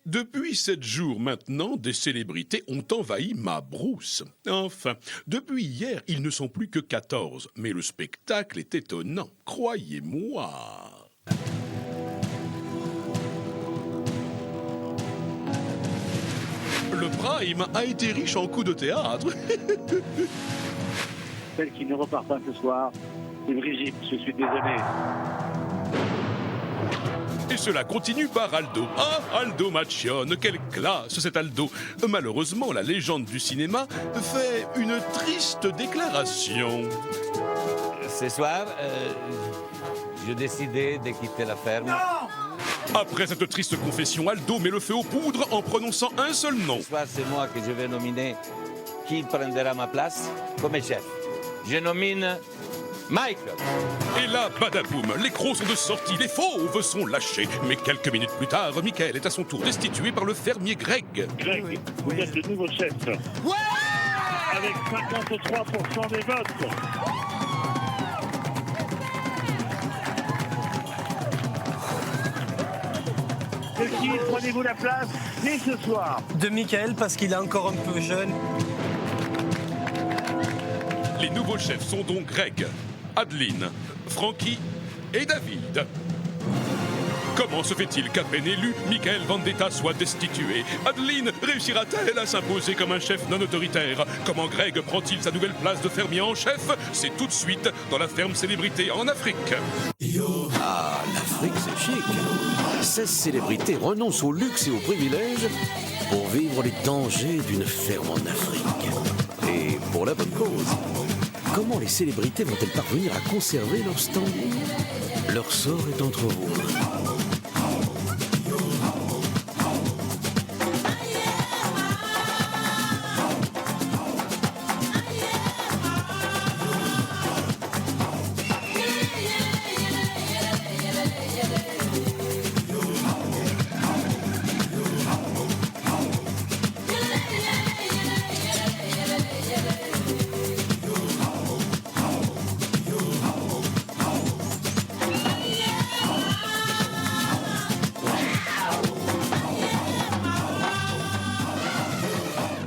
Depuis 7 jours maintenant, des célébrités ont envahi ma brousse. Enfin, depuis hier, ils ne sont plus que 14, mais le spectacle est étonnant, croyez-moi. Le Prime a été riche en coups de théâtre. Celle qui ne repart pas ce soir, c'est Brigitte, je suis désolé. Et cela continue par Aldo. Ah, Aldo Macione, quelle classe cet Aldo. Malheureusement, la légende du cinéma fait une triste déclaration. Ce soir, j'ai décidé de quitter la ferme. Après cette triste confession, Aldo met le feu aux poudres en prononçant un seul nom. Ce soir, c'est moi que je vais nominer qui prendra ma place comme chef. Je nomine Michael. Et là, badaboum, les crocs sont de sortie, les fauves sont lâchés. Mais quelques minutes plus tard, Michael est à son tour destitué par le fermier Greg. Greg, vous êtes le nouveau chef. Ouais, avec 53% des votes. De qui prenez-vous la place dès ce soir? De Michael, parce qu'il est encore un peu jeune. Les nouveaux chefs sont donc Greg, Adeline, Frankie et David. Comment se fait-il qu'à peine élu, Michael Vendetta soit destitué? Adeline réussira-t-elle à s'imposer comme un chef non autoritaire? Comment Greg prend-il sa nouvelle place de fermier en chef? C'est tout de suite dans la ferme célébrité en Afrique. Ah, l'Afrique, c'est chic. 16 célébrités renoncent au luxe et aux privilèges pour vivre les dangers d'une ferme en Afrique. Et pour la bonne cause. Comment les célébrités vont-elles parvenir à conserver leur standing? Leur sort est entre vos mains.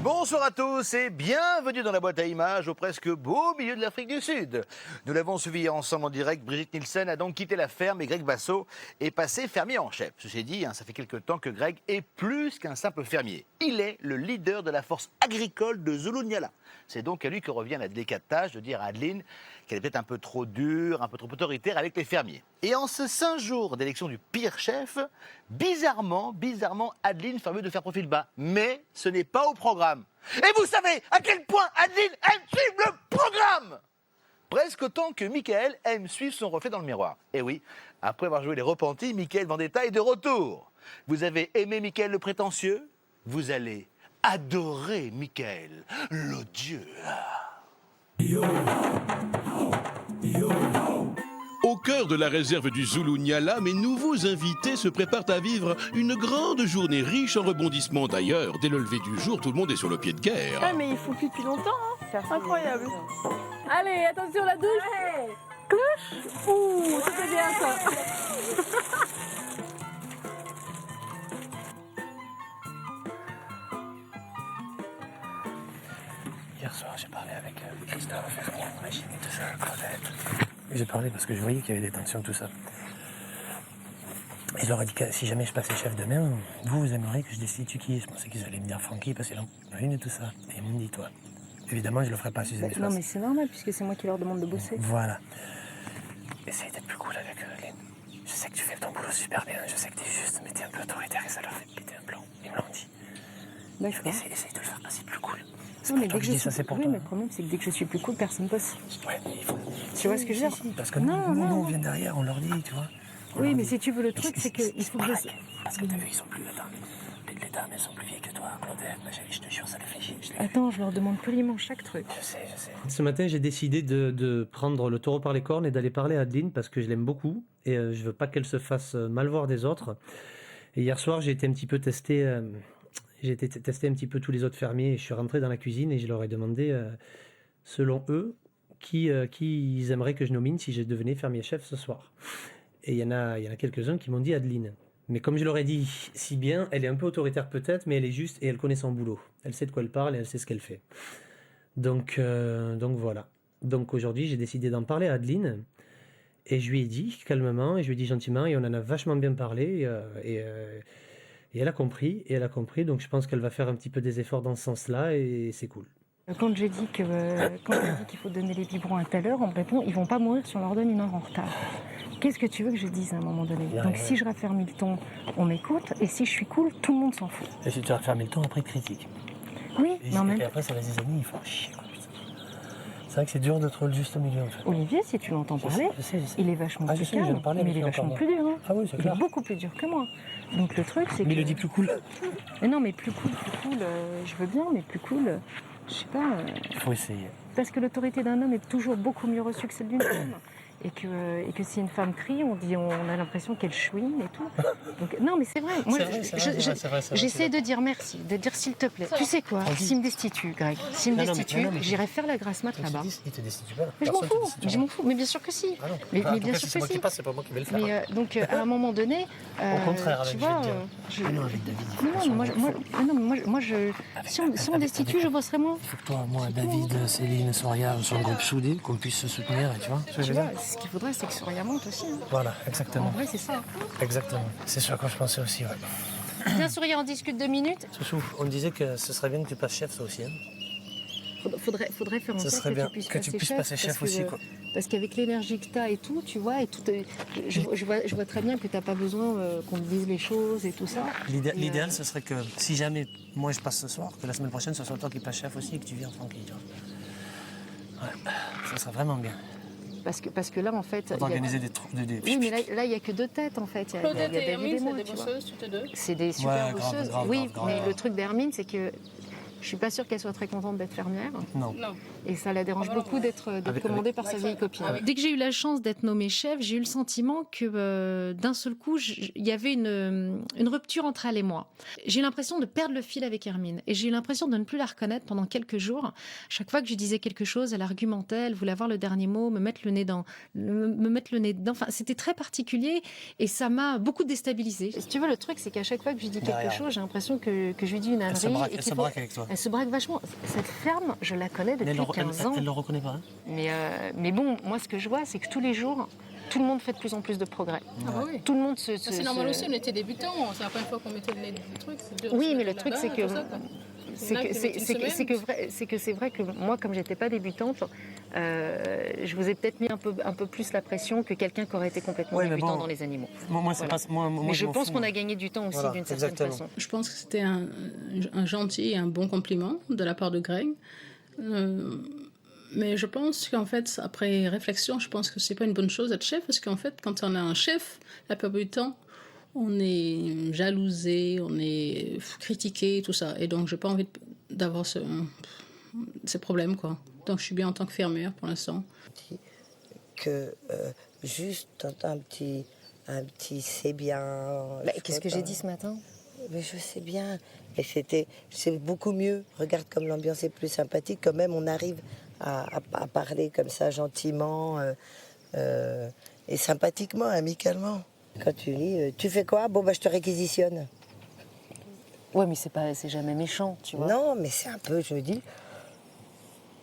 Bonsoir à tous et bienvenue dans la boîte à images au presque beau milieu de l'Afrique du Sud. Nous l'avons suivi ensemble en direct. Brigitte Nielsen a donc quitté la ferme et Greg Basso est passé fermier en chef. Ceci dit, ça fait quelque temps que Greg est plus qu'un simple fermier. Il est le leader de la force agricole de Zulu-Nyala. C'est donc à lui que revient la délicate tâche de dire à Adeline qu'elle est peut-être un peu trop dure, un peu trop autoritaire avec les fermiers. Et en ce 5 jours d'élection du pire chef, bizarrement, Adeline fait mieux de faire profil bas. Mais ce n'est pas au programme. Et vous savez à quel point Adeline aime suivre le programme! Presque autant que Michael aime suivre son reflet dans le miroir. Et oui, après avoir joué les repentis, Michael Vendetta est de retour. Vous avez aimé Michael le prétentieux? Vous allez adorer Michael l'odieux. Au cœur de la réserve du Zulu-Nyala, mes nouveaux invités se préparent à vivre une grande journée riche en rebondissements. D'ailleurs, dès le lever du jour, tout le monde est sur le pied de guerre. Ah mais il faut plus depuis longtemps, hein. Incroyable. Allez, attention la douche. Cloche. Ouh, c'était bien ça. Hier soir, j'ai parlé avec Christophe, Régine et tout ça, Claudette. J'ai parlé parce que je voyais qu'il y avait des tensions, tout ça. Et je leur ai dit que si jamais je passais chef demain, vous aimeriez que je destitue qui? Je pensais qu'ils allaient me dire Francky parce qu'il et tout ça. Et ils m'ont dit toi. Évidemment, je le ferai pas si jamais je Non passe. mais c'est normal puisque c'est moi qui leur demande de bosser. Voilà. Essaye d'être plus cool avec eux, Lynn. Je sais que tu fais ton boulot super bien, je sais que t'es juste, mais t'es un peu autoritaire et ça leur fait péter un plomb. Ils me l'ont dit. D'accord. Essaye de le faire passer plus cool. C'est Non, pas mais toi dès que que je dis ça, c'est pour oui, toi. mais le problème c'est que dès que je suis plus cool, personne bosse. Ouais, mais il faut... Tu vois ce que je veux dire? Parce que Non, nous, non. on vient derrière, on leur dit, tu vois. Oui, mais si tu veux le truc, c'est qu'il faut que je... Parce que t'as vu, ils sont plus... Attends, les dames, elles sont plus vieilles que toi, Claudette, ma chérie, je te jure, ça les fait chier. Attends, je leur demande poliment chaque truc. Je sais. Ce matin, j'ai décidé de prendre le taureau par les cornes et d'aller parler à Adeline parce que je l'aime beaucoup et je veux pas qu'elle se fasse mal voir des autres. Et hier soir, j'ai été un petit peu testé... J'ai été tester un petit peu tous les autres fermiers et je suis rentré dans la cuisine et je leur ai demandé, selon eux, qui ils aimeraient que je nomine si je devenais fermier-chef ce soir. Et il y en a quelques-uns qui m'ont dit Adeline. Mais comme je l'aurais dit si bien, elle est un peu autoritaire peut-être, mais elle est juste et elle connaît son boulot. Elle sait de quoi elle parle et elle sait ce qu'elle fait. Donc voilà. Donc aujourd'hui, j'ai décidé d'en parler à Adeline. Et je lui ai dit calmement, et je lui ai dit gentiment, et on en a vachement bien parlé. Et elle a compris, donc je pense qu'elle va faire un petit peu des efforts dans ce sens-là, et c'est cool. Quand je dis qu'il faut donner les biberons à telle heure, on me répond ils vont pas mourir si on leur donne une heure en retard. Qu'est-ce que tu veux que je dise à un moment donné? Donc si je raffermis le ton, on m'écoute, et si je suis cool, tout le monde s'en fout. Et si tu raffermis le ton, après, critique. Oui, mais en même temps... Et après, ça laisse des amis, il faut chier. C'est vrai que c'est dur de trouver le juste milieu, en fait. Olivier, si tu l'entends parler, je sais. il est vachement plus calme, mais il est vachement plus dur. Hein. Ah oui, c'est clair. Il est beaucoup plus dur que moi. Donc le truc, c'est Mais il le dit plus cool. Mais non, mais plus cool, je veux bien, mais plus cool, je sais pas... Il faut essayer. Parce que l'autorité d'un homme est toujours beaucoup mieux reçue que celle d'une femme. Et que si une femme crie, on a l'impression qu'elle chouine et tout. Donc, non, mais c'est vrai. Moi, j'essaie de dire merci, de dire s'il te plaît. Tu sais quoi? S'il me destitue, Greg, s'il me destitue, j'irai faire la grasse mat là-bas. Il te destitue pas. Mais je m'en fous. Mais bien sûr que si. Ah non. Mais bien sûr que c'est moi si. qui passe, c'est pas moi qui vais le faire. Mais donc, à un moment donné, au contraire, tu avec vois, non, avec David. si on me destitue, je bosserai moins. Il faut que toi, moi, David, Céline, Soria, on soit un groupe soudé, qu'on puisse se soutenir, tu vois. Ce qu'il faudrait, c'est que Soria monte aussi. Hein. Voilà, exactement. En vrai, c'est ça. Exactement. C'est ce à quoi je pensais aussi, ouais. Viens, Soria, on discute 2 minutes. Soussou, on disait que ce serait bien que tu passes chef, ça aussi. Hein. Faudrait faire en sorte que tu puisses passer chef aussi, quoi. Parce qu'avec l'énergie que tu as et tout, tu vois, et tout, je vois très bien que tu n'as pas besoin qu'on te dise les choses et tout ça. L'idéal, ce serait que si jamais moi je passe ce soir, que la semaine prochaine, ce soit toi qui passes chef aussi et que tu viennes Francky, tu vois. Ouais, ça serait vraiment bien. Parce que là, en fait... Organiser des trucs... Oui, mais là, il n'y a que 2 têtes, en fait. Il y a David et moi, c'est des bosseuses, toutes les deux. C'est des super bosseuses. Grave, oui, mais le truc d'Hermine, c'est que je suis pas sûre qu'elle soit très contente d'être fermière. Non. Et ça la dérange beaucoup d'être commandée par sa vieille copine. Dès que j'ai eu la chance d'être nommée chef, j'ai eu le sentiment que d'un seul coup, il y avait une rupture entre elle et moi. J'ai eu l'impression de perdre le fil avec Hermine. Et j'ai eu l'impression de ne plus la reconnaître pendant quelques jours. Chaque fois que je disais quelque chose, elle argumentait, elle voulait avoir le dernier mot, me mettre le nez dedans. Enfin, c'était très particulier et ça m'a beaucoup déstabilisée. Si tu veux, le truc, c'est qu'à chaque fois que je dis quelque chose, j'ai l'impression que je lui dis une ânerie. Elle se braque avec toi. Elle se braque vachement. Cette ferme, je la connais depuis 15 ans. Elle ne le reconnaît pas. Hein. Mais bon, moi, ce que je vois, c'est que tous les jours, tout le monde fait de plus en plus de progrès. Ah bah oui. Tout le monde c'est normal aussi, on était débutants. C'est la première fois qu'on mettait le nez dans des trucs. Oui, mais le truc, c'est que... C'est vrai que moi, comme j'étais pas débutante, je vous ai peut-être mis un peu plus la pression que quelqu'un qui aurait été complètement débutant dans les animaux. Mais je pense qu'on a gagné du temps aussi d'une certaine façon. Je pense que c'était un gentil et un bon compliment de la part de Greg. Mais je pense qu'en fait, après réflexion, je pense que c'est pas une bonne chose d'être chef, parce qu'en fait, quand on a un chef, la plupart du temps, on est jalousé, on est critiqué, tout ça. Et donc, j'ai pas envie d'avoir ces problèmes, quoi. Donc, je suis bien en tant que fermière pour l'instant. Que juste un petit c'est bien. Qu'est-ce que j'ai dit ce matin? Mais je sais bien. Mais c'est beaucoup mieux. Regarde comme l'ambiance est plus sympathique. Quand même, on arrive à parler comme ça gentiment et sympathiquement, amicalement. Quand tu dis, tu fais quoi? Bon, bah, je te réquisitionne. Ouais, mais c'est jamais méchant, tu vois. Non, mais c'est un peu, je me dis,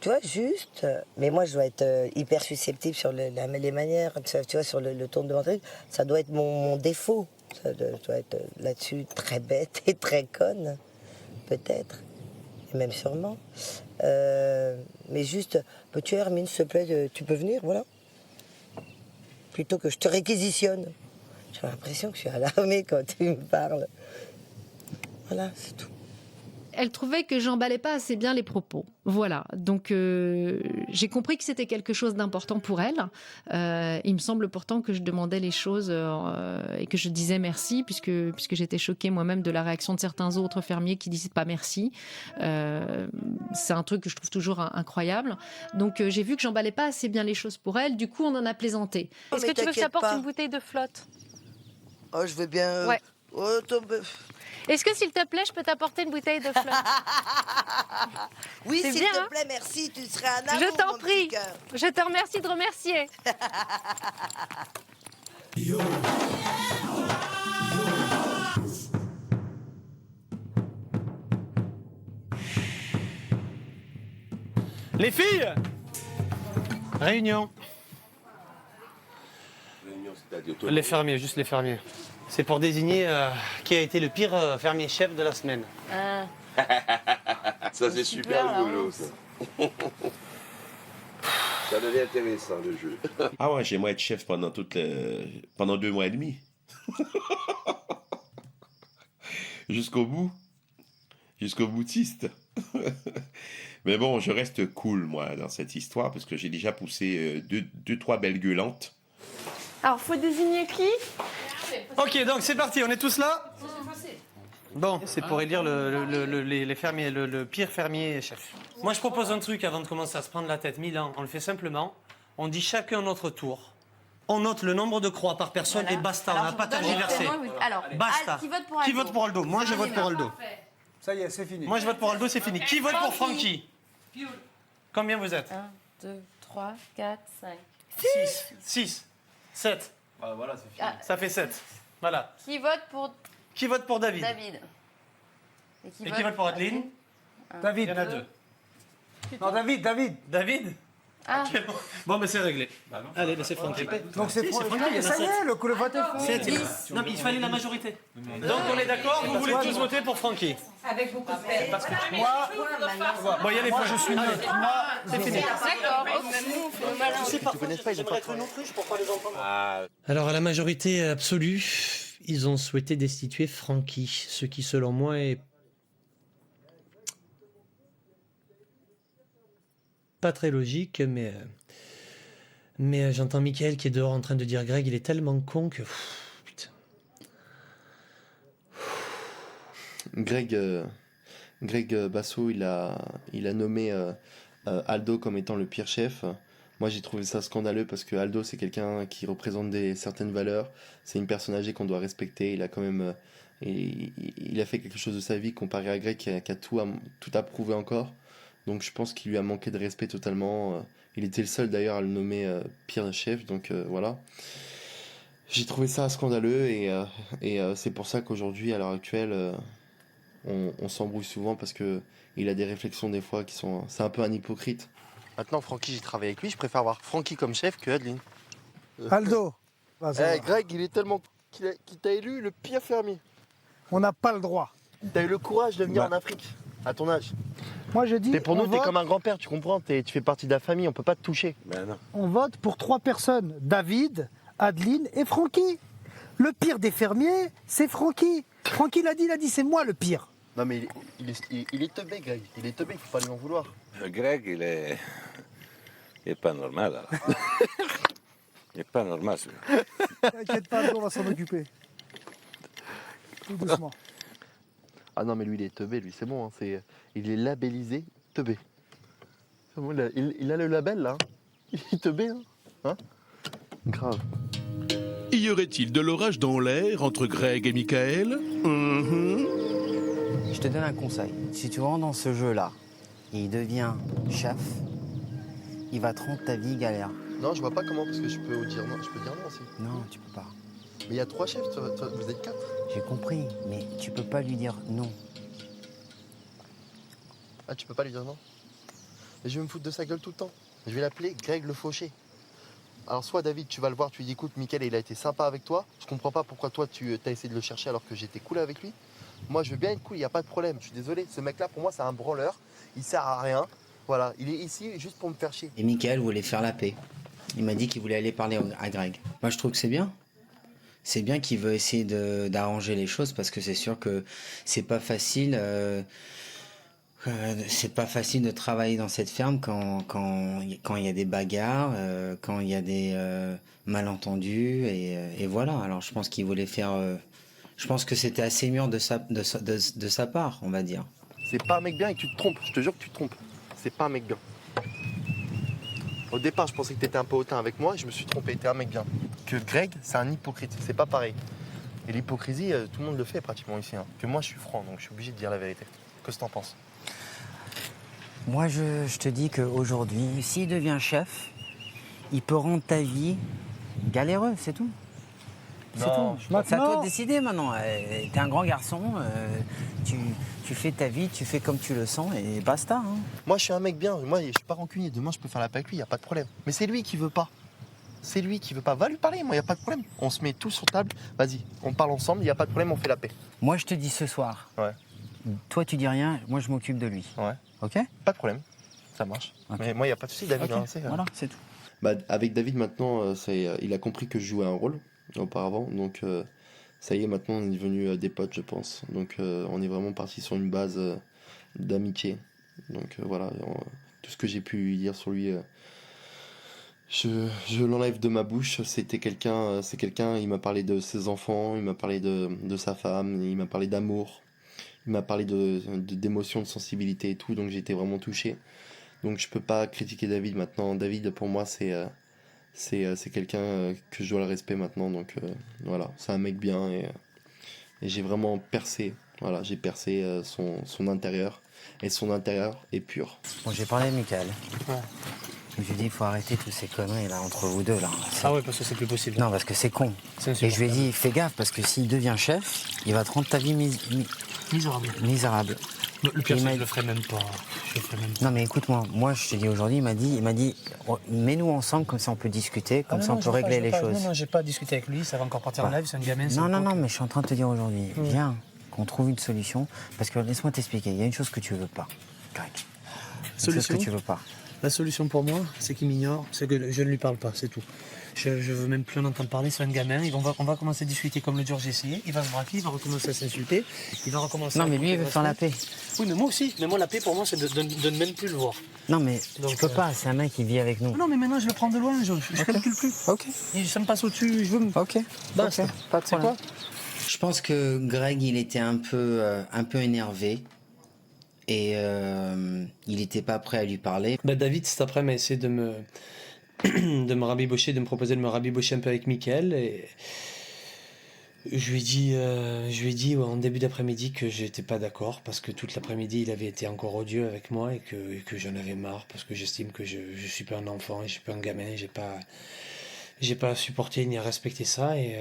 tu vois, juste. Mais moi, je dois être hyper susceptible sur les manières, tu vois, sur le ton de mon truc. Ça doit être mon défaut. Ça doit être là-dessus très bête et très conne, peut-être. Et même sûrement. Mais juste, peux-tu, Hermine, s'il te plaît, tu peux venir, voilà. Plutôt que je te réquisitionne. J'ai l'impression que je suis à l'armée quand tu me parles. Voilà, c'est tout. Elle trouvait que j'emballais pas assez bien les propos. Voilà, donc j'ai compris que c'était quelque chose d'important pour elle. Il me semble pourtant que je demandais les choses et que je disais merci, puisque j'étais choquée moi-même de la réaction de certains autres fermiers qui disaient pas merci. C'est un truc que je trouve toujours incroyable. Donc j'ai vu que j'emballais pas assez bien les choses pour elle. Du coup, on en a plaisanté. Est-ce que tu veux que je t'apporte une bouteille de flotte? Oh, je vais bien... Ouais. Est-ce que, s'il te plaît, je peux t'apporter une bouteille de flotte? Oui, s'il bien, te plaît, merci. Tu serais un amour, je t'en prie. Cœur. Je te remercie de remercier. Yo. Les filles, réunion. Les fermiers, juste les fermiers. C'est pour désigner qui a été le pire fermier-chef de la semaine. Ça, c'est super rigolo, ça. Ça devient intéressant, le jeu. Ah ouais, j'aimerais être chef pendant 2 mois et demi. Jusqu'au bout. Jusqu'au boutiste. Mais bon, je reste cool, moi, dans cette histoire, parce que j'ai déjà poussé 2-3 belles gueulantes. Alors, faut désigner qui? Ok, donc c'est parti, on est tous là? Bon, c'est pour élire les fermiers, le pire fermier-chef. Moi, je propose un truc avant de commencer à se prendre la tête. Milan, on le fait simplement. On dit chacun notre tour. On note le nombre de croix par personne et basta, on n'a pas tergiversé. Alors, Basta. qui vote pour Aldo? Moi, je vote pour Aldo. Ça y est, c'est fini. Moi, je vote pour Aldo, c'est fini. Qui vote pour Francky? Combien vous êtes? 1, 2, 3, 4, 5. 6, 7. Ah, voilà, c'est fini. Ça fait 7. Voilà. Qui vote pour Qui vote pour David? Et qui vote pour Adeline? David. Il y en a 2. Non, David. David? Ah. Bon, mais c'est réglé. Allez, c'est Francky. Donc c'est Francky, ça y est, le vote est fait. Non, mais il fallait la majorité. Donc on est d'accord, vous voulez tous voter pour Francky? Avec beaucoup de peine. Parce que Moi, bon, il y a les je suis neutre. Moi, c'est fini. D'accord, même nous, on fait le malin. Je sais pas, j'aimerais être une autruche pour pas les entendre. Alors, à la majorité absolue, ils ont souhaité destituer Francky, ce qui, selon moi, est pas très logique, mais j'entends Mickaël qui est dehors en train de dire Greg, il est tellement con que... putain. Greg Basso, il a nommé Aldo comme étant le pire chef. Moi, j'ai trouvé ça scandaleux parce que Aldo, c'est quelqu'un qui représente certaines valeurs. C'est une personne âgée qu'on doit respecter. Il a quand même... il a fait quelque chose de sa vie comparé à Greg qui a tout approuvé encore. Donc je pense qu'il lui a manqué de respect totalement. Il était le seul d'ailleurs à le nommer pire chef, donc voilà. J'ai trouvé ça scandaleux et c'est pour ça qu'aujourd'hui, à l'heure actuelle, on s'embrouille souvent parce qu'il a des réflexions des fois qui sont... C'est un peu un hypocrite. Maintenant, Francky, j'ai travaillé avec lui, je préfère avoir Francky comme chef que Adeline. Aldo. Greg, il est tellement... qu'il t'a élu le pire fermier. On n'a pas le droit. T'as eu le courage de venir en Afrique, à ton âge. Moi je dis. Mais pour nous, t'es comme un grand-père, tu comprends, tu fais partie de la famille, on peut pas te toucher. Ben non. On vote pour 3 personnes, David, Adeline et Francky. Le pire des fermiers, c'est Francky. Francky il a dit c'est moi le pire. Non mais il est teubé, Greg. Il est teubé, il faut pas lui en vouloir. Greg, il est pas normal. Alors. Il est pas normal, celui-là. T'inquiète pas, on va s'en occuper. Tout doucement. Ah non mais lui il est teubé, lui c'est bon, hein, il est labellisé teubé. C'est bon, il a le label là, il est teubé, hein, grave. Y aurait-il de l'orage dans l'air entre Greg et Mickaël? Je te donne un conseil, si tu rentres dans ce jeu-là, et il devient chef, il va te rendre ta vie galère. Non je vois pas comment, parce que je peux dire non aussi. Non, tu peux pas. Mais il y a 3 chefs, vous êtes 4. J'ai compris, mais tu peux pas lui dire non. Ah, tu peux pas lui dire non? Mais je vais me foutre de sa gueule tout le temps. Je vais l'appeler Greg le Fauché. Alors soit David, tu vas le voir, tu lui dis écoute, Mickaël, il a été sympa avec toi. Je comprends pas pourquoi toi, tu as essayé de le chercher alors que j'étais cool avec lui. Moi, je veux bien être cool, il n'y a pas de problème. Je suis désolé, ce mec-là, pour moi, c'est un branleur. Il sert à rien. Voilà, il est ici juste pour me faire chier. Et Mickaël voulait faire la paix. Il m'a dit qu'il voulait aller parler à Greg. Moi, je trouve que c'est bien. C'est bien qu'il veut essayer d'arranger les choses parce que c'est sûr que c'est pas facile. C'est pas facile de travailler dans cette ferme quand il y a des bagarres, quand il y a des malentendus et voilà. Alors je pense qu'il voulait faire. Je pense que c'était assez mûr de sa part, on va dire. C'est pas un mec bien et tu te trompes. Je te jure que tu te trompes. C'est pas un mec bien. Au départ, je pensais que t'étais un peu hautain avec moi et je me suis trompé. T'es un mec bien. Que Greg, c'est un hypocrite. C'est pas pareil. Et l'hypocrisie, tout le monde le fait pratiquement ici. Hein. Que moi, je suis franc, donc je suis obligé de dire la vérité. Qu'est-ce que t'en penses? Moi, je te dis qu'aujourd'hui, s'il devient chef, il peut rendre ta vie galéreuse, c'est tout. C'est Non. tout. C'est à toi de décider maintenant. T'es un grand garçon, tu fais ta vie, tu fais comme tu le sens et basta. Hein. Moi, je suis un mec bien. Moi, je suis pas rancunier. Demain, je peux faire la paix avec lui, il n'y a pas de problème. Mais c'est lui qui veut pas. C'est lui qui veut pas. Va lui parler, moi, il n'y a pas de problème. On se met tous sur table. Vas-y, on parle ensemble, il n'y a pas de problème, on fait la paix. Moi, je te dis ce soir. Ouais. Toi, tu dis rien, moi, je m'occupe de lui. Ouais. Ok? Pas de problème. Ça marche. Okay. Mais moi, il n'y a pas de souci, David. Okay. Hein, voilà, c'est tout. Bah, avec David, maintenant, il a compris que je jouais un rôle auparavant. Donc, ça y est, maintenant, on est devenus des potes, je pense. Donc, on est vraiment parti sur une base d'amitié. Donc, voilà. Tout ce que j'ai pu dire sur lui, je l'enlève de ma bouche. C'est quelqu'un, il m'a parlé de ses enfants, il m'a parlé de sa femme, il m'a parlé d'amour, il m'a parlé d'émotions, de sensibilité et tout. Donc, j'ai été vraiment touché. Donc je peux pas critiquer David maintenant. David pour moi c'est quelqu'un que je dois le respect maintenant. Donc voilà, c'est un mec bien et j'ai vraiment percé. Voilà, j'ai percé son intérieur et son intérieur est pur. Bon, j'ai parlé de Michael. Ouais. Je lui ai dit il faut arrêter tous ces conneries là entre vous deux là. Ah ouais, parce que c'est plus possible. Non, parce que c'est con. Et je lui ai dit fais gaffe parce que s'il devient chef, il va te rendre ta vie misérable. Le pire, c'est que je le ferai même pas. Non mais écoute-moi, moi je te dis aujourd'hui, il m'a dit mets-nous ensemble comme ça on peut discuter, comme ça on peut régler les choses. Non, j'ai pas discuté avec lui, ça va encore partir en live, c'est un gamin. Non, mais je suis en train de te dire aujourd'hui, viens, qu'on trouve une solution, parce que laisse-moi t'expliquer, il y a une chose que tu veux pas, Greg. Une chose que tu veux pas. La solution pour moi, c'est qu'il m'ignore, c'est que je ne lui parle pas, c'est tout. Je veux même plus en entendre parler, c'est un gamin, on va commencer à discuter comme le jour j'ai essayé, il va se braquer, il va recommencer à s'insulter, il va recommencer Non mais lui il veut faire la paix. Oui mais moi aussi, mais moi la paix pour moi c'est de ne même plus le voir. Non mais tu peux pas, c'est un mec qui vit avec nous. Non mais maintenant je le prends de loin, je calcule plus. Ok. Ça me passe au-dessus, je veux me... Ok. Basta. Okay. Pas de problème. Je pense que Greg il était un peu énervé. Et il n'était pas prêt à lui parler. David, cet après, m'a essayé de me rabibocher, de me proposer de me rabibocher un peu avec Mickaël. Et je lui ai dit en début d'après-midi que j'étais pas d'accord, parce que toute l'après-midi, il avait été encore odieux avec moi et que j'en avais marre, parce que j'estime que je suis pas un enfant, et je suis pas un gamin, j'ai pas à supporter ni à respecter ça, et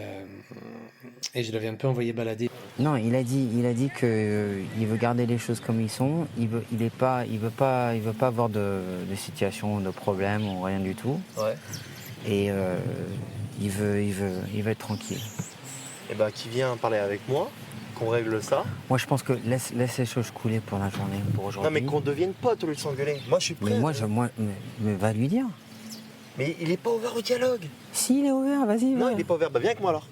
je l'avais un peu envoyé balader. Non, il a dit que il veut garder les choses comme ils sont. Il veut pas avoir de situation, de problème ou rien du tout. Ouais. Et il veut être tranquille. Et bah qui vient parler avec moi, qu'on règle ça. Moi je pense que laisse les choses couler pour la journée, pour aujourd'hui. Non mais qu'on devienne potes au lieu de s'engueuler. Moi je suis prêt. Mais va lui dire. Mais il est pas ouvert au dialogue. Si, il est ouvert, vas-y. Non, il est pas ouvert. Bah viens avec moi alors.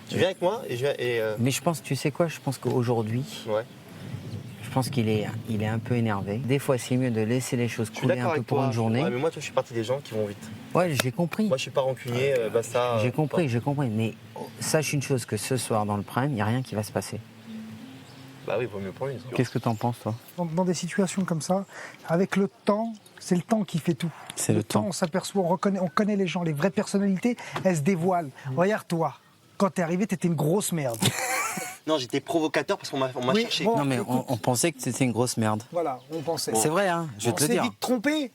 Tu viens avec moi et Mais je pense, tu sais quoi, je pense qu'aujourd'hui, je pense qu'il est un peu énervé. Des fois, c'est mieux de laisser les choses couler un peu pour une journée. Ouais, mais moi, je suis partie des gens qui vont vite. Ouais, j'ai compris. Moi, je suis pas rancunier, basta. J'ai compris. Mais sache une chose, que ce soir, dans le prime, il n'y a rien qui va se passer. Bah oui, vaut mieux pour lui. Qu'est-ce que t'en penses, toi? Dans des situations comme ça, avec le temps, c'est le temps qui fait tout. C'est le temps. On s'aperçoit, on connaît les gens, les vraies personnalités, elles se dévoilent. Regarde-toi, quand t'es arrivé, t'étais une grosse merde. Non, j'étais provocateur parce qu'on m'a cherché. Bon, non, mais on pensait que c'était une grosse merde. Voilà, on pensait. C'est vrai, hein, je vais te le dire. On s'est vite trompé,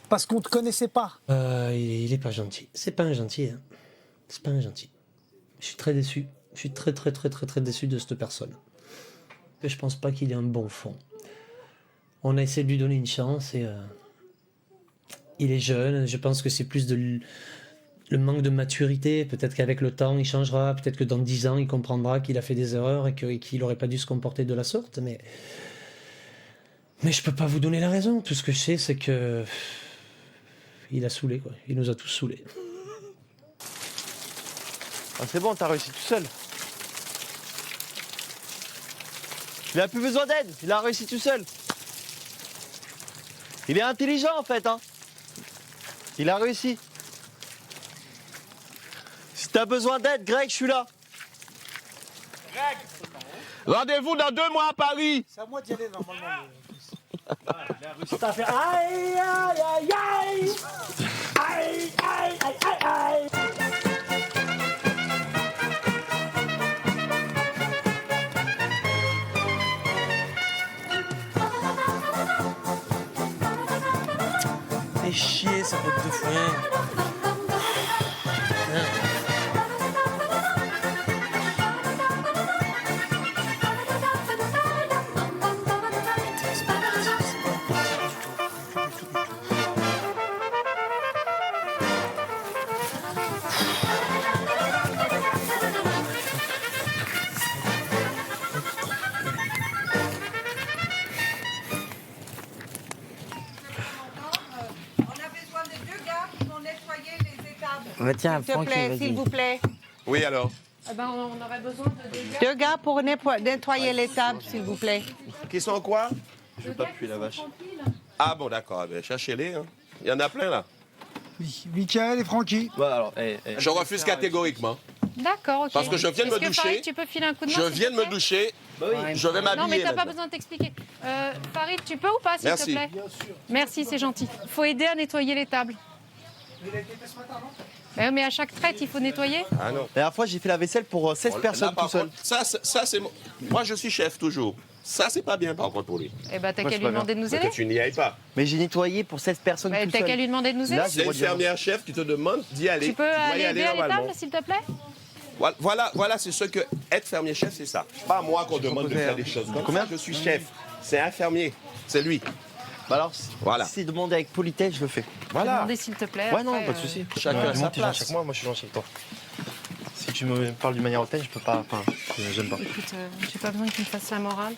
parce qu'on te connaissait pas. Il est pas gentil. C'est pas un gentil, hein. C'est pas un gentil. Je suis très déçu. Je suis très déçu de cette personne. Je pense pas qu'il ait un bon fond. On a essayé de lui donner une chance et il est jeune. Je pense que c'est plus le manque de maturité. Peut-être qu'avec le temps il changera. Peut-être que dans 10 ans il comprendra qu'il a fait des erreurs et qu'il n'aurait pas dû se comporter de la sorte. Mais je peux pas vous donner la raison. Tout ce que je sais, c'est que il a saoulé, quoi. Il nous a tous saoulés. Ah, c'est bon, t'as réussi tout seul. Il a plus besoin d'aide, il a réussi tout seul. Il est intelligent en fait, hein. Il a réussi. Si t'as besoin d'aide, Greg, je suis là. Greg, rendez-vous dans 2 mois à Paris. C'est à moi d'y aller normalement. T'as fait aïe, aïe, aïe, aïe. Aïe, aïe, aïe, aïe, aïe. Fais chier, sa botte de foin. bah tiens, S'il te Francky, plaît, vas-y. s'il vous plaît. Oui, alors? Eh ben, on aurait besoin de Deux gars pour nettoyer les tables, s'il vous plaît. Qui sont quoi? Je veux pas puer la vache. Ah bon, d'accord, ben, cherchez-les. Hein. Il y en a plein, là. Michael et Francky. Ouais, alors, Je refuse catégoriquement. D'accord, ok. Parce que je viens de me Est-ce que, doucher. Farid, tu peux filer un coup de main Je s'il te viens de me plaît doucher. Bah oui. Je vais m'habiller Non, mais t'as pas maintenant. besoin de t'expliquer. Farid, tu peux ou pas, s'il te Merci. plaît? Merci, c'est gentil. Faut aider à nettoyer les tables. Mais à chaque traite, il faut nettoyer. Ah non. La dernière fois, j'ai fait la vaisselle pour 16 personnes tout seul. Ça, c'est... Moi, je suis chef, toujours. Ça, c'est pas bien, par contre, pour lui. Eh ben, t'as Moi, qu'à c'est lui pas demander de nous Que aider. tu n'y ailles pas. Mais j'ai nettoyé pour 16 personnes tout T'as seul. qu'à lui demander de nous aider. Là, C'est une fermière chef qui te demande d'y aller. Tu peux dois y aller aider à les normalement. tables, s'il te plaît? Voilà, c'est ce que être fermier chef, c'est ça. Pas à moi qu'on demande de faire des choses comme Combien ça. Je suis chef. C'est un fermier. C'est lui. Bah alors, Voilà. si c'est demandé avec politesse, je le fais. Voilà. Demander, s'il te plaît. Ouais, non, après, pas de souci. Chacun à sa place. Chaque mois, moi je suis gentil avec toi. Si tu me parles d'une manière hautaine, je peux pas. Enfin, j'aime pas. Écoute, j'ai pas besoin que tu me fasses la morale.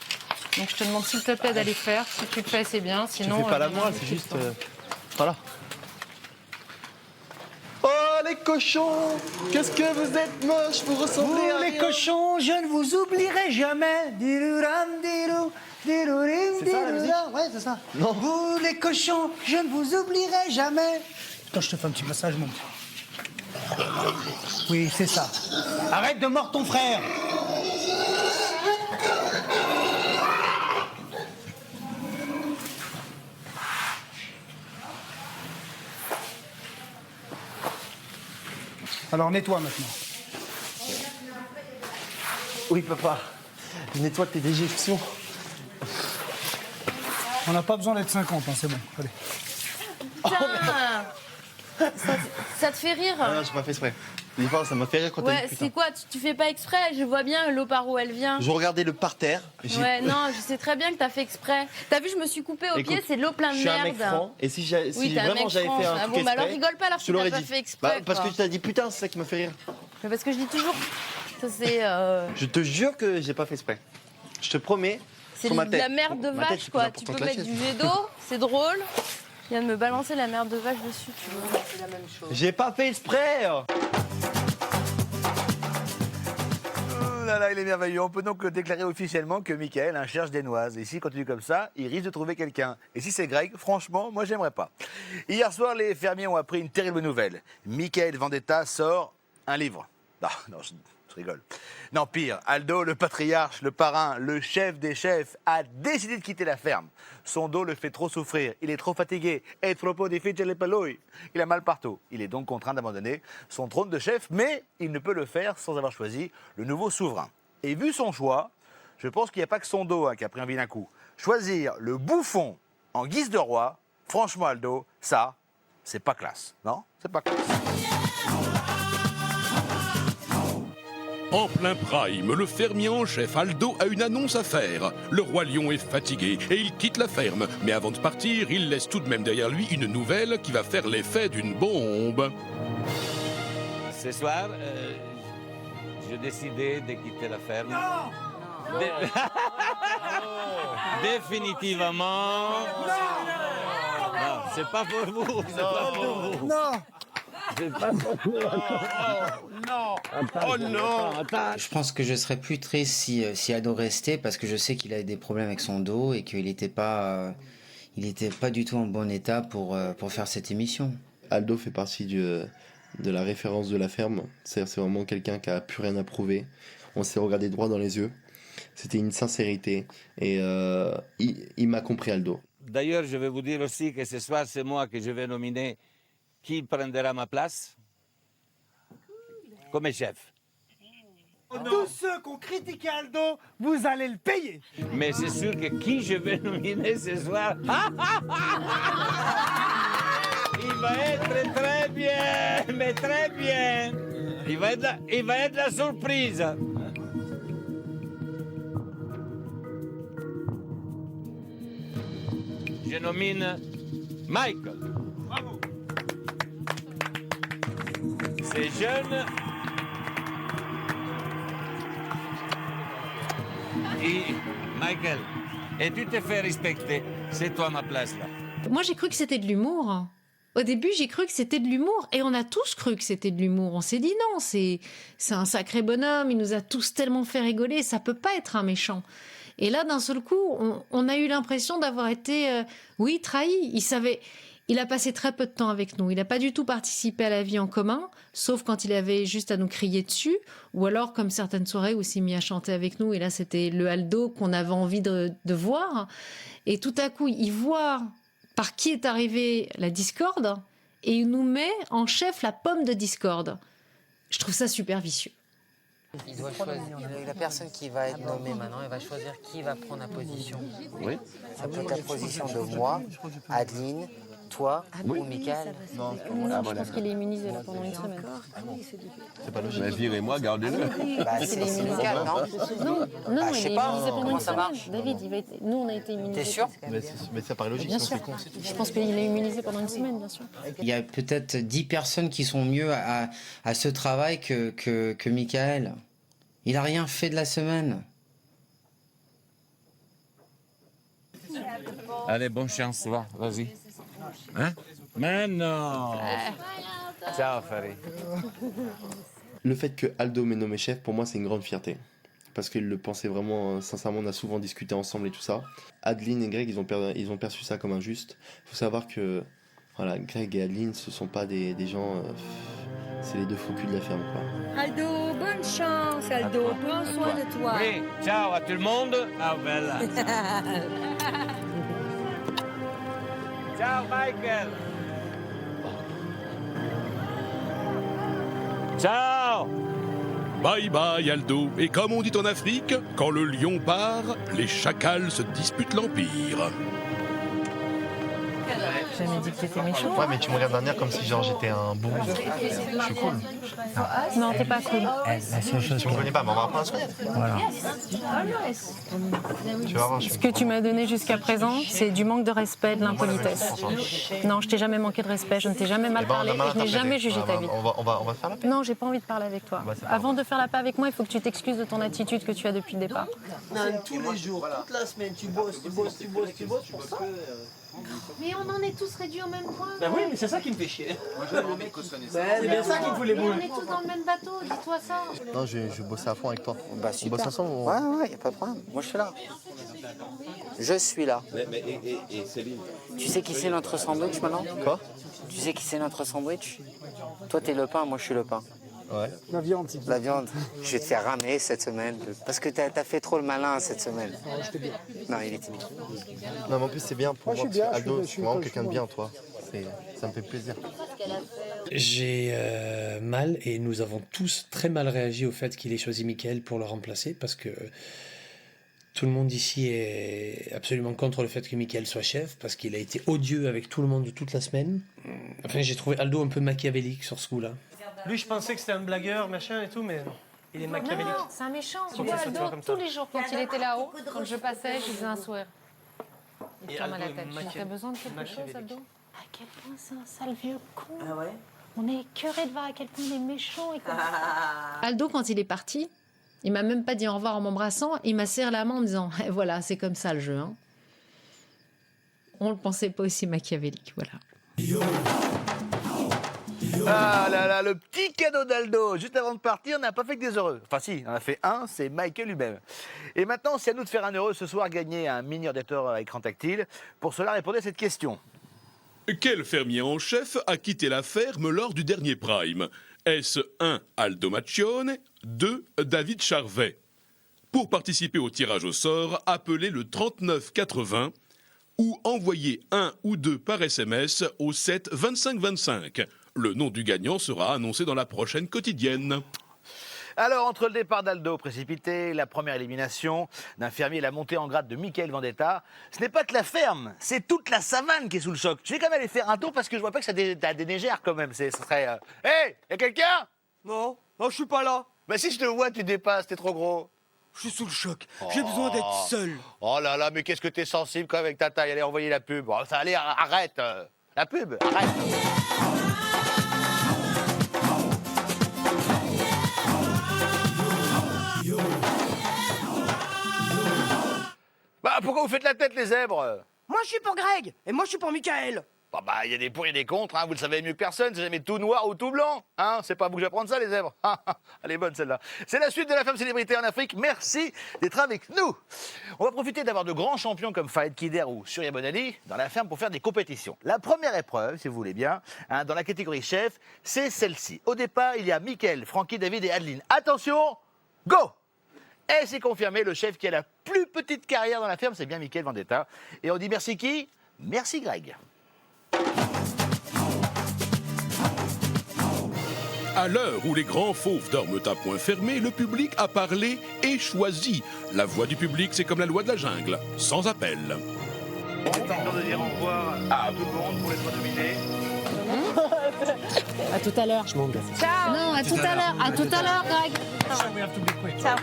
Donc je te demande s'il te plaît d'aller faire. Si tu le fais, c'est bien. Tu Sinon. fais pas la demain, morale, on c'est fait juste. le temps. Voilà. Oh les cochons, qu'est-ce que vous êtes moches, vous ressemblez à Vous les rien. cochons, je ne vous oublierai jamais. Dilouram, dilou, dilourim, C'est ça, la musique dilouram. Ouais, c'est ça. Non. Vous les cochons, je ne vous oublierai jamais. Attends, je te fais un petit massage, mon petit. Oui, c'est ça. Arrête de mordre ton frère. Alors nettoie maintenant. Oui, papa. Je nettoie tes déjections. On n'a pas besoin d'être 50, hein, c'est bon. Allez. Putain ça te fait rire? Ah non, j'ai pas fait exprès. Des fois, ça m'a fait rire quand t'as Ouais, dit putain. c'est quoi? Tu fais pas exprès? Je vois bien l'eau par où elle vient. Je regardais le parterre. Ouais, non, je sais très bien que t'as fait exprès. T'as vu, je me suis coupé au Écoute, pied, c'est de l'eau plein de Je suis un merde. mec franc. Et si, Oui, t'es un vraiment mec j'avais franc. fait un Ah truc bon, bah alors exprès, rigole pas alors je si te t'as l'aurais pas dit. fait exprès. Parce quoi. que tu t'as dit putain, c'est ça qui m'a fait rire. Mais parce que je dis toujours. Ça, c'est. Je te jure que j'ai pas fait exprès. Je te promets. C'est sur ma de tête. la merde de Ma tête, vache, c'est quoi. plus Tu important peux que la mettre tienne. du jet d'eau, c'est drôle. Il vient de me balancer la merde de vache dessus, tu vois. C'est la même chose. J'ai pas fait exprès. Oh là là, il est merveilleux. On peut donc déclarer officiellement que Michael cherche des noises. Et s'il continue comme ça, il risque de trouver quelqu'un. Et si c'est Greg, franchement, moi, j'aimerais pas. Hier soir, les fermiers ont appris une terrible nouvelle. Michael Vendetta sort un livre. Non, je rigole. Non, pire, Aldo, le patriarche, le parrain, le chef des chefs, a décidé de quitter la ferme. Son dos le fait trop souffrir, il est trop fatigué, et troppo difficile per lui. Il a mal partout. Il est donc contraint d'abandonner son trône de chef, mais il ne peut le faire sans avoir choisi le nouveau souverain. Et vu son choix, je pense qu'il n'y a pas que son dos qui a pris un vilain coup. Choisir le bouffon en guise de roi, franchement Aldo, ça, c'est pas classe. Non, c'est pas classe. En plein prime, le fermier en chef Aldo a une annonce à faire. Le roi lion est fatigué et il quitte la ferme. Mais avant de partir, il laisse tout de même derrière lui une nouvelle qui va faire l'effet d'une bombe. Ce soir, j'ai décidé de quitter la ferme. Définitivement. Non, c'est pas pour vous. C'est pas pour vous. Non. C'est pas pour vous. Non. Oh non. Je pense que je serais plus triste si Aldo restait parce que je sais qu'il a des problèmes avec son dos et qu'il n'était pas du tout en bon état pour faire cette émission. Aldo fait partie de la référence de la ferme. C'est vraiment quelqu'un qui a plus rien à prouver. On s'est regardé droit dans les yeux. C'était une sincérité. Et il m'a compris, Aldo. D'ailleurs, je vais vous dire aussi que ce soir, c'est moi que je vais nominer qui prendra ma place comme chef. Tous ceux qui ont critiqué Aldo, vous allez le payer. Mais c'est sûr que qui je vais nominer ce soir, il va être très bien, mais très bien. Il va être la surprise. Je nomine Michael. Bravo. C'est jeune. Et Michael, et tu te fais respecter. C'est toi ma place là. Moi, j'ai cru que c'était de l'humour. Au début, j'ai cru que c'était de l'humour, et on a tous cru que c'était de l'humour. On s'est dit non, c'est un sacré bonhomme, il nous a tous tellement fait rigoler, ça peut pas être un méchant. Et là, d'un seul coup, on a eu l'impression d'avoir été, trahi. Il a passé très peu de temps avec nous. Il n'a pas du tout participé à la vie en commun, sauf quand il avait juste à nous crier dessus, ou alors comme certaines soirées où il s'est mis à chanter avec nous, et là, c'était le Aldo qu'on avait envie de voir. Et tout à coup, il voit par qui est arrivée la discorde, et il nous met en chef la pomme de discorde. Je trouve ça super vicieux. Il doit choisir. La personne qui va être nommée maintenant, elle va choisir qui va prendre la position. Oui. Ça peut être la position de moi, Adeline, toi ou Michael. Non, je pense qu'il est immunisé là, pendant une semaine. C'est pas logique. Virez-moi, gardez-le. C'est Michael, non? Non, je il sais est pas, immunisé pendant comment une ça semaine. marche? David, nous on a été immunisés. T'es sûr? Mais ça paraît logique. Bien sûr. Je pense qu'il est immunisé pendant une semaine, bien sûr. Il y a peut-être 10 personnes qui sont mieux à ce travail que Michael. Il a rien fait de la semaine. Allez, bonne chance, va, vas-y. Hein? Mais non. Ciao, Farid. Le fait que Aldo m'ait nommé chef, pour moi, c'est une grande fierté. Parce qu'il le pensait vraiment, sincèrement, on a souvent discuté ensemble et tout ça. Adeline et Greg, ils ont perçu ça comme injuste. Il faut savoir que voilà, Greg et Adeline, ce sont pas des gens... c'est les deux faux culs de la ferme, quoi. Aldo, bonne chance, Aldo. Prends soin de toi. Oui, ciao à tout le monde. Ciao, Bella. Ciao, Michael. Ciao. Bye bye Aldo. Et comme on dit en Afrique, quand le lion part, les chacals se disputent l'empire. J'ai jamais dit que t'étais méchant. Ouais, mais tu me regardes d'un air comme si genre j'étais un bon. Je suis cool. Non, t'es pas cool. La seule chose tu me connais pas, mais on va apprendre à se connaître. Voilà. Tu vas voir, Ce que tu m'as donné jusqu'à présent, c'est du manque de respect, de l'impolitesse. Non, je t'ai jamais manqué de respect, je ne t'ai jamais mal parlé, et je n'ai jamais jugé ta vie. On va faire la paix. Non, j'ai pas envie de parler avec toi. Avant de faire la paix avec moi, il faut que tu t'excuses de ton attitude que tu as depuis le départ. Tous les jours, toute la semaine, tu bosses pour ça. Mais on en est tous réduits au même point. Ben oui, mais c'est ça qui me fait chier. C'est bien ça qui me fout les boules. On est tous dans le même bateau, dis-toi ça. Non, je vais bosser à fond avec toi. Bah On super. bosse ensemble. Ouais, y a pas de problème. Moi je suis là. Je suis là. Et Céline? Tu sais qui c'est notre sandwich maintenant? Quoi? Tu sais qui c'est notre sandwich? Toi t'es le pain, moi je suis le pain. Ouais. La viande, c'est La viande. Je vais te faire ramer cette semaine. Parce que t'as fait trop le malin cette semaine. Non, il est timide. Non, mais en plus, c'est bien pour moi, je suis parce bien, que Aldo, je suis c'est vraiment pas- quelqu'un de bien, toi. Ça me fait plaisir. J'ai mal, et nous avons tous très mal réagi au fait qu'il ait choisi Mickaël pour le remplacer, parce que tout le monde ici est absolument contre le fait que Mickaël soit chef, parce qu'il a été odieux avec tout le monde toute la semaine. Enfin, j'ai trouvé Aldo un peu machiavélique sur ce coup-là. Lui, je pensais que c'était un blagueur, machin et tout, mais il est machiavélique. Non, c'est un méchant. Faut que ça soit Aldo, comme ça. tous les jours, quand il était là-haut, quand je passais, je faisais un sourire. Il Et tourne à la Aldo est tête. T'as besoin de quelque chose, machiavélique. Aldo? À quel point c'est un sale vieux con. Ah ouais? On est écœurés de voir à quel point il est méchant et quoi. Aldo, quand il est parti, il m'a même pas dit au revoir en m'embrassant, il m'a serré la main en me disant eh, voilà, c'est comme ça le jeu. Hein. On le pensait pas aussi machiavélique, voilà. Ah là là, le petit cadeau d'Aldo. Juste avant de partir, on n'a pas fait que des heureux. Enfin si, on en a fait un, c'est Michael lui-même. Et maintenant, c'est à nous de faire un heureux ce soir, gagner un mini ordinateur à écran tactile. Pour cela, répondez à cette question. Quel fermier en chef a quitté la ferme lors du dernier prime? Est-ce 1. Aldo Maccione, 2. David Charvet? Pour participer au tirage au sort, appelez le 3980 ou envoyez 1 ou 2 par SMS au 7 25 25. Le nom du gagnant sera annoncé dans la prochaine quotidienne. Alors, entre le départ d'Aldo précipité, la première élimination d'un fermier et la montée en grade de Michael Vendetta, ce n'est pas que la ferme, c'est toute la savane qui est sous le choc. Je vais quand même aller faire un tour parce que je vois pas que ça dénégère quand même. Ce serait... Hey, y a quelqu'un? Non, je suis pas là. Bah si je te vois, tu dépasses, t'es trop gros. Je suis sous le choc. J'ai besoin d'être seul. Oh là là, mais qu'est-ce que t'es sensible quand même avec ta taille. Allez, envoyer la pub. Oh, ça allait, arrête. La pub, arrête. Bah pourquoi vous faites la tête, les zèbres? Moi, je suis pour Greg. Et moi, je suis pour Michael. Bah, y a des pour et des contre, hein, vous le savez mieux que personne, c'est jamais tout noir ou tout blanc. Hein, c'est pas vous que je vais apprendre ça, les zèbres. Elle est bonne celle-là. C'est la suite de la femme célébrité en Afrique. Merci d'être avec nous. On va profiter d'avoir de grands champions comme Fahed Kider ou Surya Bonali dans la ferme pour faire des compétitions. La première épreuve, si vous voulez bien, hein, dans la catégorie chef, c'est celle-ci. Au départ, il y a Mickaël, Francky, David et Adeline. Attention, go! Et c'est confirmé, le chef qui a la plus petite carrière dans la ferme, c'est bien Mickaël Vendetta. Et on dit merci qui? Merci Greg. À l'heure où les grands fauves dorment à point fermé, le public a parlé et choisi. La voix du public, c'est comme la loi de la jungle, sans appel. Il est temps de dire au revoir à tout le monde pour les trois nominés. À tout à l'heure. Je m'en vais. Ciao. Non, à tout à l'heure. À tout à l'heure, Greg. Ciao.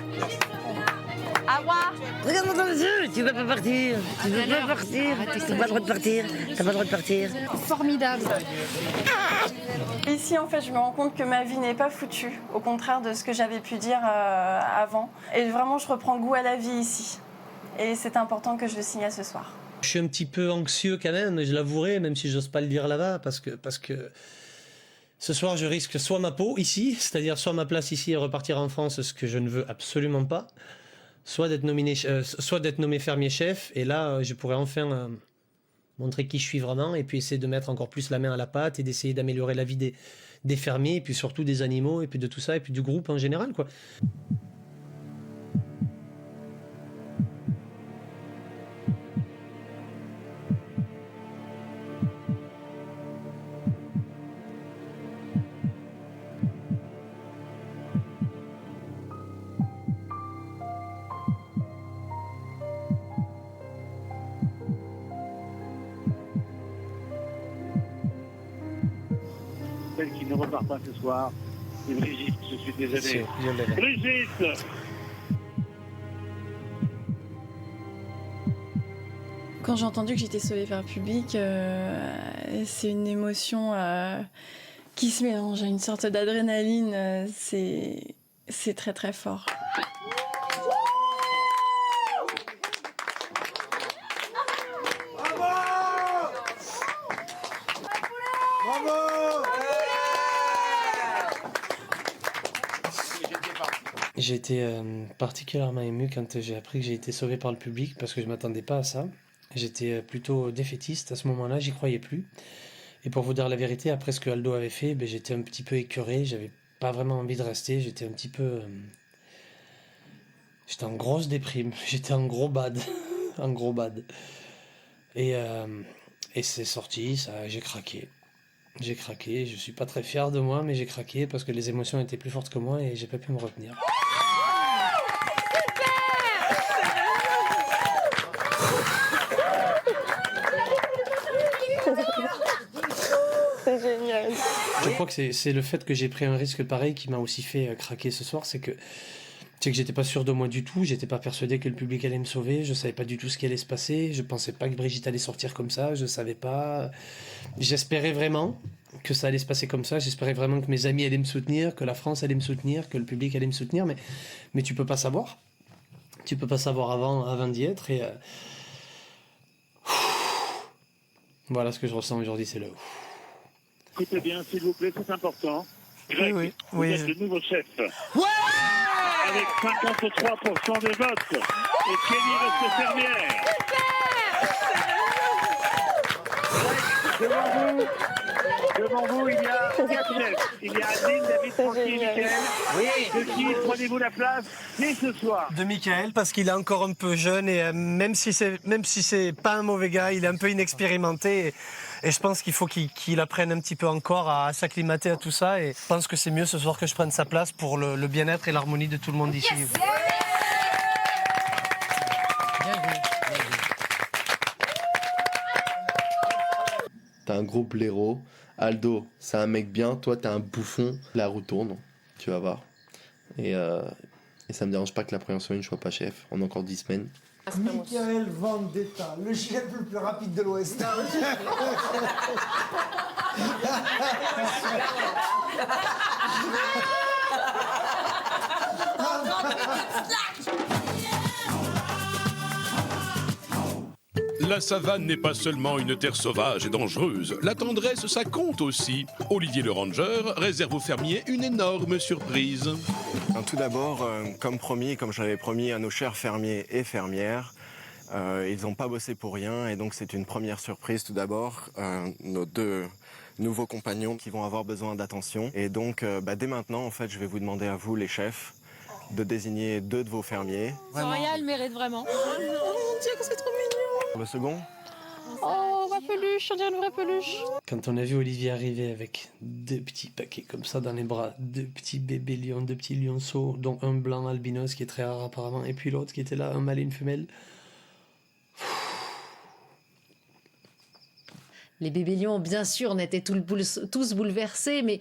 Au revoir. Regarde-moi dans les yeux, tu vas pas partir. Tu veux pas partir. T'as pas le droit de partir. T'as pas le droit de partir. Formidable. Ici, en fait, je me rends compte que ma vie n'est pas foutue, au contraire de ce que j'avais pu dire avant. Et vraiment, je reprends goût à la vie ici. Et c'est important que je le signale ce soir. Je suis un petit peu anxieux quand même, je l'avouerai, même si j'ose pas le dire là-bas, parce que ce soir, je risque soit ma peau ici, c'est-à-dire soit ma place ici et repartir en France, ce que je ne veux absolument pas, soit d'être nommé fermier chef, et là, je pourrais enfin montrer qui je suis vraiment, et puis essayer de mettre encore plus la main à la pâte, et d'essayer d'améliorer la vie des fermiers, et puis surtout des animaux, et puis de tout ça, et puis du groupe en général, quoi. Celle qui ne repart pas ce soir, c'est Brigitte, je suis désolé. Brigitte! Quand j'ai entendu que j'étais sauvée par le public, c'est une émotion qui se mélange à une sorte d'adrénaline. C'est très très fort. J'ai été particulièrement ému quand j'ai appris que j'ai été sauvé par le public parce que je ne m'attendais pas à ça. J'étais plutôt défaitiste à ce moment-là, j'y croyais plus. Et pour vous dire la vérité, après ce que Aldo avait fait, j'étais un petit peu écœuré, j'avais pas vraiment envie de rester, j'étais un petit peu... J'étais en grosse déprime, j'étais en gros bad, en gros bad. Et c'est sorti, j'ai craqué. J'ai craqué, je suis pas très fier de moi, mais j'ai craqué parce que les émotions étaient plus fortes que moi et j'ai pas pu me retenir. C'est génial. Je crois que c'est le fait que j'ai pris un risque pareil qui m'a aussi fait craquer ce soir, c'est que j'étais pas sûr de moi du tout, j'étais pas persuadé que le public allait me sauver, je savais pas du tout ce qui allait se passer, je pensais pas que Brigitte allait sortir comme ça, je savais pas. J'espérais vraiment que ça allait se passer comme ça, j'espérais vraiment que mes amis allaient me soutenir, que la France allait me soutenir, que le public allait me soutenir, mais tu peux pas savoir. Tu peux pas savoir avant d'y être et voilà ce que je ressens aujourd'hui, c'est le Écoutez bien, s'il vous plaît, c'est important. Greg, vous êtes le nouveau chef. Avec 53% des votes. Et Kelly reste fermière. Devant vous, il y a 4 chefs. Il y a Adeline, David, Francky et Mickaël. Oui. De qui prenez-vous la place dès ce soir? De Mickaël, parce qu'il est encore un peu jeune et même si c'est pas un mauvais gars, il est un peu inexpérimenté. Et je pense qu'il faut qu'il apprenne un petit peu encore à s'acclimater à tout ça. Et je pense que c'est mieux ce soir que je prenne sa place pour le bien-être et l'harmonie de tout le monde ici. Yes. T'as un gros blaireau. Aldo, c'est un mec bien. Toi, t'es un bouffon. La roue tourne. Tu vas voir. Et ça me dérange pas que la première semaine, je sois pas chef. On a encore 10 semaines. Mickaël Vendetta, le chef le plus rapide de l'Ouest. La savane n'est pas seulement une terre sauvage et dangereuse. La tendresse, ça compte aussi. Olivier le Ranger réserve aux fermiers une énorme surprise. Tout d'abord, comme promis, comme je l'avais promis à nos chers fermiers et fermières, ils n'ont pas bossé pour rien et donc c'est une première surprise tout d'abord. Nos 2 nouveaux compagnons qui vont avoir besoin d'attention. Et donc, dès maintenant, en fait, je vais vous demander à vous, les chefs, de désigner 2 de vos fermiers. Soraya, elle mérite vraiment. Oh mon Dieu, que c'est trop mignon. Le second? Oh, ma peluche, on dirait une vraie peluche. Quand on a vu Olivier arriver avec 2 petits paquets comme ça dans les bras, 2 petits bébés lions, 2 petits lionceaux, dont un blanc albinos qui est très rare apparemment, et puis l'autre qui était là, un mâle et une femelle. Les bébés lions, bien sûr, on était tous bouleversés, mais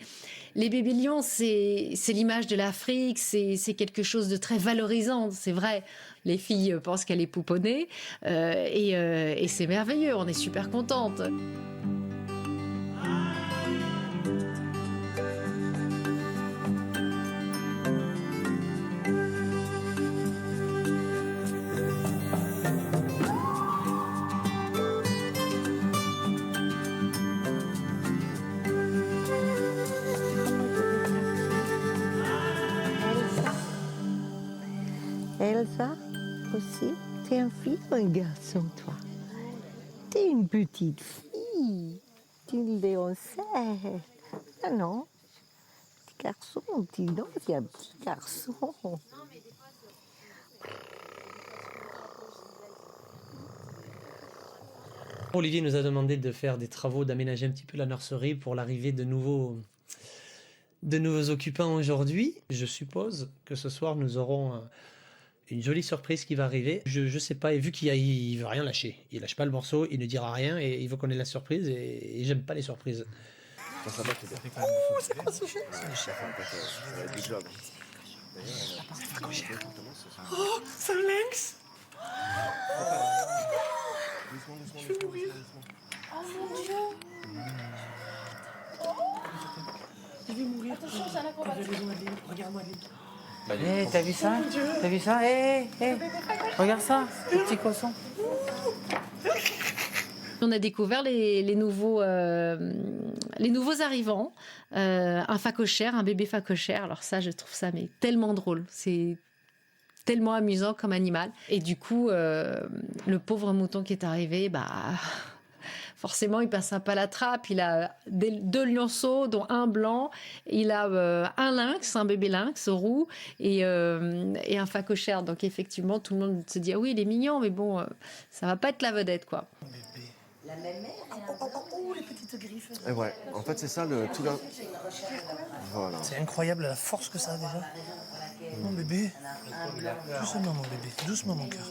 les bébés lions, c'est l'image de l'Afrique, c'est quelque chose de très valorisant, c'est vrai. Les filles pensent qu'elle est pouponnée, et c'est merveilleux, on est super contentes. Elsa, aussi, t'es un fille ou un garçon, toi? T'es une petite fille. T'es une léoncelle. Ah non, petit garçon, non, c'est un petit garçon. Olivier nous a demandé de faire des travaux, d'aménager un petit peu la nurserie pour l'arrivée de nouveaux occupants aujourd'hui. Je suppose que ce soir, nous aurons une jolie surprise qui va arriver. Je sais pas, et vu qu'il veut rien lâcher, il lâche pas le morceau, il ne dira rien et il veut qu'on ait la surprise et j'aime pas les surprises. Ça va, c'est bien. Oh, c'est quoi ce jeu? C'est le chef, en fait, du job. Oh, c'est un lynx. Je vais mourir. Oh mon Dieu. Je vais mourir. Attention, c'est un acrobate. Regarde-moi, Adeline. Hé, t'as vu ça? T'as vu ça? Hé, regarde ça, le petit cochon. On a découvert les nouveaux arrivants, un phacochère, un bébé phacochère. Alors ça, je trouve ça mais tellement drôle. C'est tellement amusant comme animal. Et du coup, le pauvre mouton qui est arrivé, forcément, il passera pas la trappe. Il a 2 lionceaux, dont un blanc. Il a un lynx, un bébé lynx roux et un phacochère. Donc effectivement, tout le monde se dit ah oui, il est mignon, mais bon, ça va pas être la vedette, quoi. La même mère. Oh, les petites griffes. Et ouais, en fait, c'est ça tout le. Voilà. C'est incroyable la force que ça a déjà. Mon bébé. Doucement, mon bébé. Doucement, mon cœur.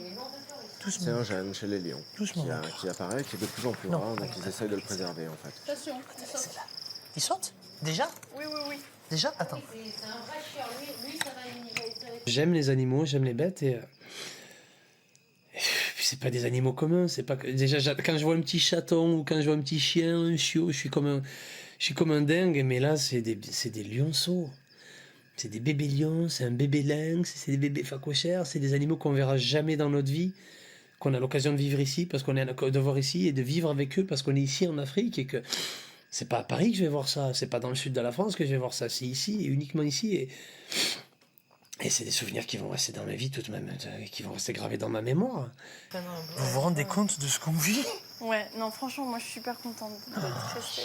C'est un gène chez les lions qui apparaît, qui est de plus en plus rare, donc ils essayent de le préserver en fait. Attention, Il saute? Déjà? Oui. Déjà? Attends. C'est un vrai chieur. Lui, ça va. J'aime les animaux, j'aime les bêtes et c'est pas des animaux communs. C'est pas déjà quand je vois un petit chaton ou quand je vois un petit chien, un chiot, je suis comme un dingue. Mais là, c'est des lionceaux. C'est des bébés lions, c'est un bébé lynx, c'est des bébés phacochères, c'est des animaux qu'on verra jamais dans notre vie, qu'on a l'occasion de vivre ici parce qu'on est de voir ici et de vivre avec eux parce qu'on est ici en Afrique et que c'est pas à Paris que je vais voir ça, c'est pas dans le sud de la France que je vais voir ça, c'est ici et uniquement ici et c'est des souvenirs qui vont rester dans ma vie qui vont rester gravés dans ma mémoire. Vous vous rendez compte de ce qu'on vit? Ouais, non, franchement, moi je suis super contente d'être restée.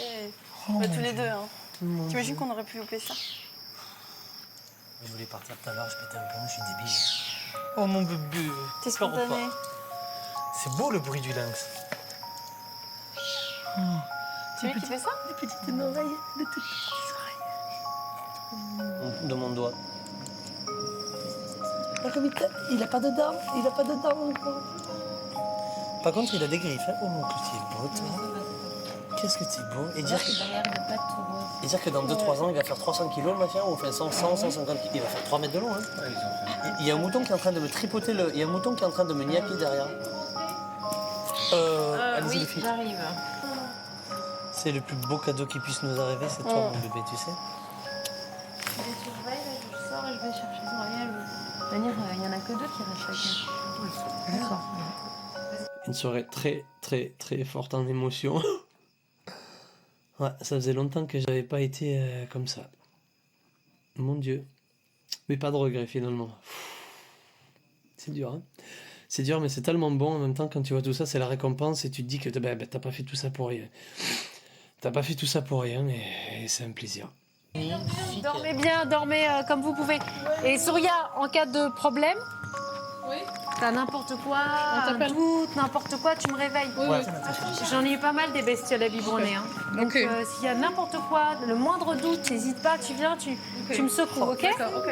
Oh, Tous les deux. Hein. T'imagines qu'on aurait pu louper ça? Je voulais partir tout à l'heure, je pétais un plomb, je suis débile. Oh mon bébé. T'es spontané. C'est beau le bruit du lynx. Tu veux qu'il fait ça? Des petites oreilles, des toutes petites oreilles. De mon doigt. Il a pas de dents, encore. Par contre, il a des griffes. Hein. Oh mon petit beau, toi. Qu'est-ce que t'es beau. Et dire que dans 2-3 ans, il va faire 300 kilos, le machin, ou enfin 100, 150 kilos. Il va faire 3 mètres de long. Hein. Il y a un mouton qui est en train de me tripoter il y a un mouton qui est en train de me niaquer derrière. Allez-y, les filles. J'arrive. C'est le plus beau cadeau qui puisse nous arriver, c'est toi, mon bébé, tu sais. Je sors et je vais chercher Soraya. Il n'y en a que 2 qui restent chacun. D'accord. une soirée très très très forte en émotion. Ouais, ça faisait longtemps que j'avais pas été comme ça. Mon Dieu. Mais pas de regret finalement. C'est dur, hein. C'est dur, mais c'est tellement bon en même temps quand tu vois tout ça, c'est la récompense et tu te dis que t'as pas fait tout ça pour rien. T'as pas fait tout ça pour rien et c'est un plaisir. Dormez bien, dormez comme vous pouvez. Et Souria, en cas de problème, t'as n'importe quoi, un doute, n'importe quoi, tu me réveilles. J'en ai eu pas mal des bestioles à biberonner. Hein. Donc s'il y a n'importe quoi, le moindre doute, n'hésite pas, tu viens, tu me secoues, ok? D'accord, ok.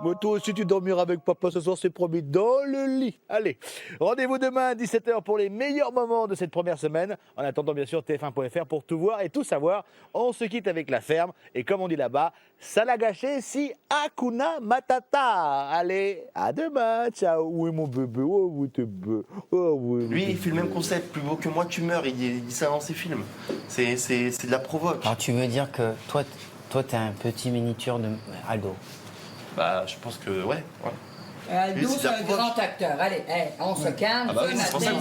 Mais toi aussi, tu dormiras avec papa ce soir, c'est promis, dans le lit. Allez, rendez-vous demain à 17h pour les meilleurs moments de cette première semaine. En attendant, bien sûr, tf1.fr pour tout voir et tout savoir. On se quitte avec la ferme. Et comme on dit là-bas, ça l'a gâché si Hakuna Matata. Allez, à demain. Ciao. Oui, mon bébé. Oh, oui, t'es beau. Oh, oui. Lui, il fait le même concept. Plus beau que moi, tu meurs. Il dit ça dans ses films. C'est de la provoque. Alors, tu veux dire que toi, t'es un petit miniature de Aldo? Bah, je pense que, ouais. Aldo, c'est un grand acteur. Allez, on se calme. Ah bah oui, c'est pour ça que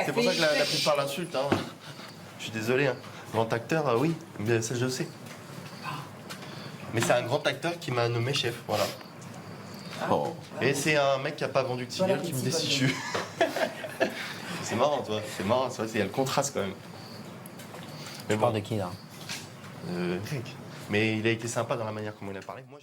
C'est pour ça que la plupart l'insultent. Hein. Je suis désolé. Hein. Grand acteur, oui, mais ça je sais. Mais c'est un grand acteur qui m'a nommé chef, voilà. Oh. Et c'est un mec qui a pas vendu de cigare qui me destitue. C'est marrant, toi. C'est marrant, c'est vrai, il y a le contraste quand même. Tu parles de qui là? Mais il a été sympa dans la manière comment il a parlé. Moi,